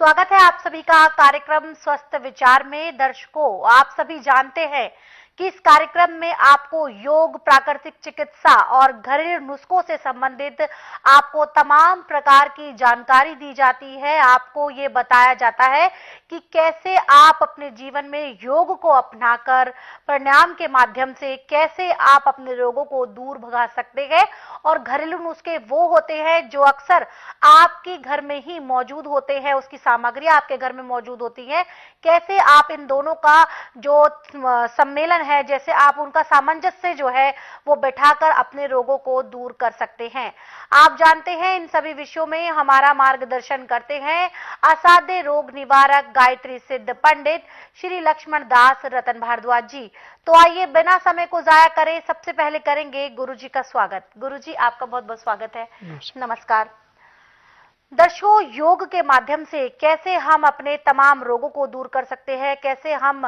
स्वागत है आप सभी का कार्यक्रम स्वस्थ विचार में। दर्शकों, आप सभी जानते हैं कि इस कार्यक्रम में आपको योग, प्राकृतिक चिकित्सा और घरेलू नुस्खों से संबंधित आपको तमाम प्रकार की जानकारी दी जाती है। आपको ये बताया जाता है कि कैसे आप अपने जीवन में योग को अपनाकर प्राणायाम के माध्यम से कैसे आप अपने रोगों को दूर भगा सकते हैं। और घरेलू नुस्खे वो होते हैं जो अक्सर आपके घर में ही मौजूद होते हैं, उसकी सामग्री आपके घर में मौजूद होती है। कैसे आप इन दोनों का जो सम्मेलन है, जैसे आप उनका सामंजस्य जो है वो बैठाकर अपने रोगों को दूर कर सकते हैं। आप जानते हैं इन सभी विषयों में हमारा मार्गदर्शन करते हैं असाध्य रोग निवारक गायत्री सिद्ध पंडित श्री लक्ष्मण दास रतन भारद्वाज जी। तो आइए बिना समय को जाया करें, सबसे पहले करेंगे गुरुजी का स्वागत। गुरुजी, आपका बहुत बहुत स्वागत है। नमस्कार। दर्शकों, योग के माध्यम से कैसे हम अपने तमाम रोगों को दूर कर सकते हैं, कैसे हम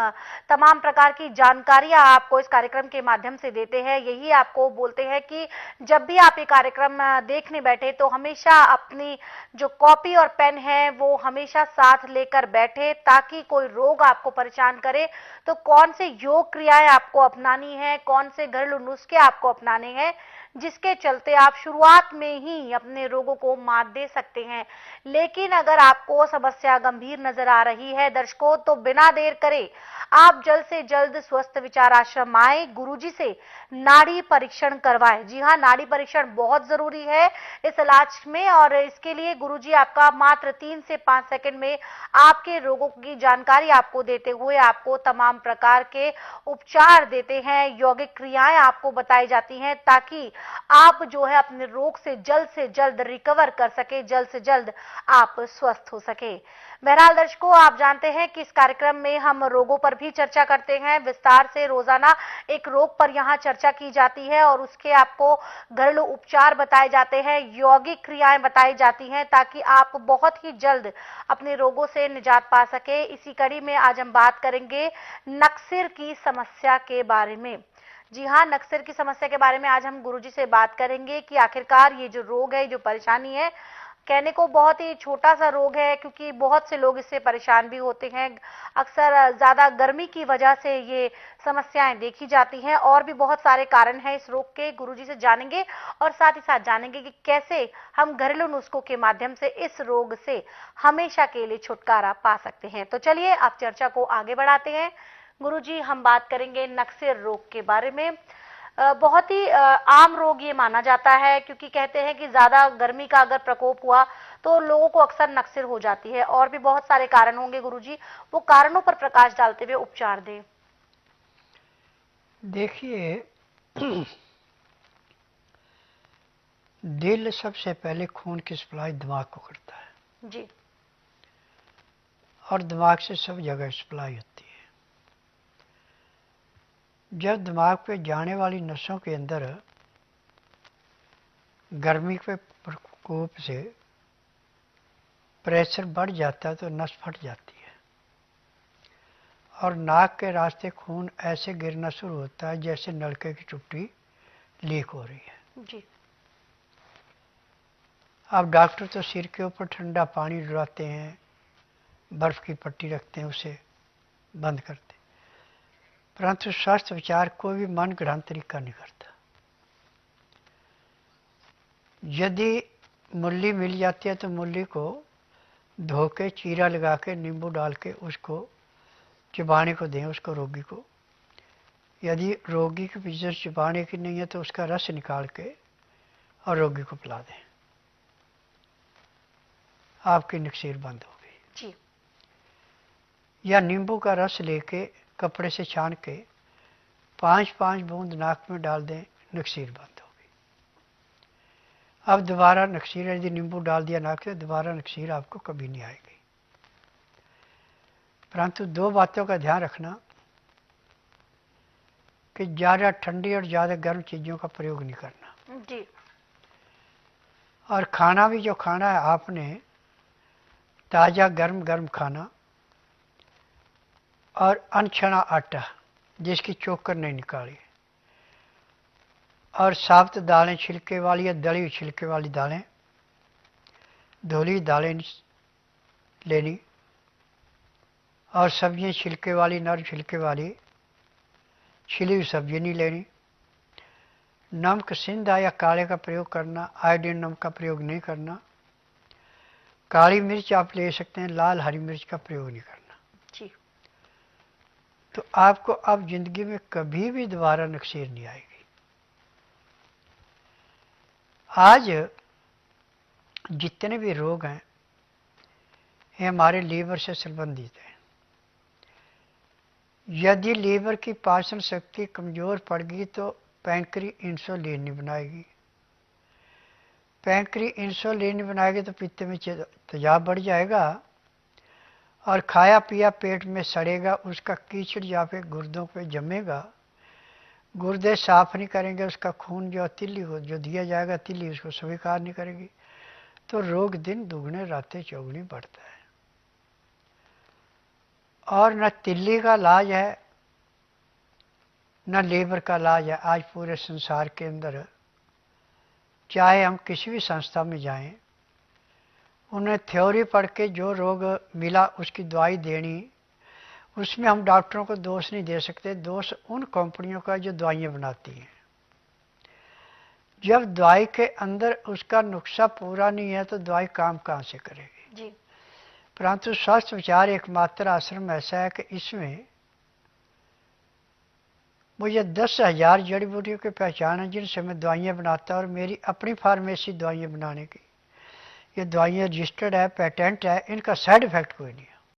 तमाम प्रकार की जानकारियां आपको इस कार्यक्रम के माध्यम से देते हैं। यही आपको बोलते हैं कि जब भी आप ये कार्यक्रम देखने बैठे तो हमेशा अपनी जो कॉपी और पेन है वो हमेशा साथ लेकर बैठे, ताकि कोई रोग आपको परेशान करे तो कौन से योग क्रियाएं आपको अपनानी है, कौन से घरेलू नुस्खे आपको अपनाने हैं, जिसके चलते आप शुरुआत में ही अपने रोगों को मात दे सकते हैं। लेकिन अगर आपको समस्या गंभीर नजर आ रही है दर्शकों, तो बिना देर करे आप जल्द से जल्द स्वस्थ विचार आश्रम आए, गुरुजी से नाड़ी परीक्षण करवाएं। जी हाँ, नाड़ी परीक्षण बहुत जरूरी है इस इलाज में, और इसके लिए गुरुजी आपका मात्र 3 से 5 सेकंड में आपके रोगों की जानकारी आपको देते हुए आपको तमाम प्रकार के उपचार देते हैं, यौगिक क्रियाएं आपको बताई जाती हैं, ताकि आप जो है अपने रोग से जल्द रिकवर कर सके, जल्द से जल्द आप स्वस्थ हो सके। बहरहाल दर्शकों, आप जानते हैं कि इस कार्यक्रम में हम रोगों पर भी चर्चा करते हैं विस्तार से। रोजाना एक रोग पर यहाँ चर्चा की जाती है और उसके आपको घरेलू उपचार बताए जाते हैं, यौगिक क्रियाएं बताई जाती हैं, ताकि आप बहुत ही जल्द अपने रोगों से निजात पा सके। इसी कड़ी में आज हम बात करेंगे नक्सिर की समस्या के बारे में। जी हाँ, नक्सिर की समस्या के बारे में आज हम गुरुजी से बात करेंगे कि आखिरकार ये जो रोग है, जो परेशानी है, कहने को बहुत ही छोटा सा रोग है, क्योंकि बहुत से लोग इससे परेशान भी होते हैं। अक्सर ज्यादा गर्मी की वजह से ये समस्याएं देखी जाती हैं, और भी बहुत सारे कारण हैं इस रोग के। गुरुजी से जानेंगे और साथ ही साथ जानेंगे कि कैसे हम घरेलू नुस्खों के माध्यम से इस रोग से हमेशा के लिए छुटकारा पा सकते हैं। तो चलिए आप चर्चा को आगे बढ़ाते हैं। गुरुजी, हम बात करेंगे नक्सिर रोग के बारे में। बहुत ही आम रोग ये माना जाता है, क्योंकि कहते हैं कि ज्यादा गर्मी का अगर प्रकोप हुआ तो लोगों को अक्सर नक्सिर हो जाती है। और भी बहुत सारे कारण होंगे गुरुजी, वो कारणों पर प्रकाश डालते हुए उपचार दें। देखिए, दिल सबसे पहले खून की सप्लाई दिमाग को करता है जी, और दिमाग से सब जगह सप्लाई होती है। जब दिमाग पे जाने वाली नसों के अंदर गर्मी के प्रकोप से प्रेशर बढ़ जाता है तो नस फट जाती है और नाक के रास्ते खून ऐसे गिरना शुरू होता है जैसे नलके की टुट्टी लीक हो रही है। जी। अब डॉक्टर तो सिर के ऊपर ठंडा पानी डुलाते हैं, बर्फ की पट्टी रखते हैं, उसे बंद करते हैं, परंतु स्वस्थ विचार कोई भी मन गढ़ंत तरीका नहीं करता। यदि मूली मिल जाती है तो मूली को धो के चीरा लगा के नींबू डाल के उसको चबाने को दें उसको, रोगी को। यदि रोगी की पिक्चर चबाने की नहीं है तो उसका रस निकाल के और रोगी को पिला दें, आपकी नक्सीर बंद हो गई जी। या नींबू का रस लेके कपड़े से छान के 5-5 बूंद नाक में डाल दें, नक्सीर बंद हो गई। अब दोबारा नक्सीर, यदि नींबू डाल दिया नाक से, दोबारा नक्सीर आपको कभी नहीं आएगी। परंतु 2 बातों का ध्यान रखना कि ज़्यादा ठंडी और ज़्यादा गर्म चीज़ों का प्रयोग नहीं करना जी। और खाना भी जो खाना है आपने ताज़ा गर्म गर्म खाना और अनछना आटा जिसकी चोकर नहीं निकाली, और साब्त दालें छिलके वाली या दली हुई छिलके वाली दालें, धुली दालें लेनी, और सब्जियां छिलके वाली, नर छिलके वाली छिली हुई सब्जी नहीं लेनी। नमक सिंधा या काले का प्रयोग करना, आयोडीन नमक का प्रयोग नहीं करना। काली मिर्च आप ले सकते हैं, लाल हरी मिर्च का प्रयोग नहीं करना जी। तो आपको अब जिंदगी में कभी भी दोबारा नक्सीर नहीं आएगी। आज जितने भी रोग हैं ये हमारे लीवर से संबंधित हैं। यदि लीवर की पाचन शक्ति कमजोर पड़ गई तो पैंक्री इंसुलिन नहीं बनाएगी। पैंक्री इंसुलिन नहीं बनाएगी तो पित्त में तेजाब बढ़ जाएगा और खाया पिया पेट में सड़ेगा, उसका कीचड़ या फिर गुर्दों पे जमेगा। गुर्दे साफ नहीं करेंगे, उसका खून जो तिल्ली हो जो दिया जाएगा, तिल्ली उसको स्वीकार नहीं करेगी, तो रोग दिन दुगने रातें चौगुनी बढ़ता है। और न तिल्ली का इलाज है न लीवर का इलाज है। आज पूरे संसार के अंदर चाहे हम किसी भी संस्था में जाएं, उन्हें थ्योरी पढ़ के जो रोग मिला उसकी दवाई देनी, उसमें हम डॉक्टरों को दोष नहीं दे सकते। दोष उन कंपनियों का जो दवाइयाँ बनाती हैं। जब दवाई के अंदर उसका नुस्खा पूरा नहीं है तो दवाई काम कहाँ से करेगी जी। परंतु स्वस्थ विचार एकमात्र आश्रम ऐसा है कि इसमें मुझे 10,000 जड़ी बूटियों की पहचान है जिनसे मैं दवाइयाँ बनाता हूँ और मेरी अपनी फार्मेसी दवाइयाँ बनाने की। ये दवाइयाँ रजिस्टर्ड है, पेटेंट है, इनका साइड इफेक्ट कोई नहीं है।